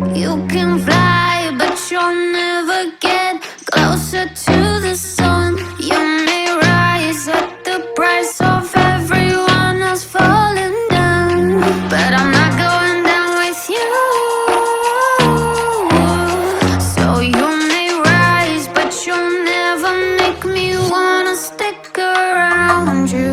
You can fly, but you'll never get closer to the sun. You may rise at the price of everyone else falling down, but I'm not going down with you. So you may rise, but you'll never make me wanna stick around you.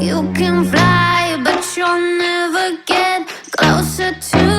You can fly, but you'll never get closer to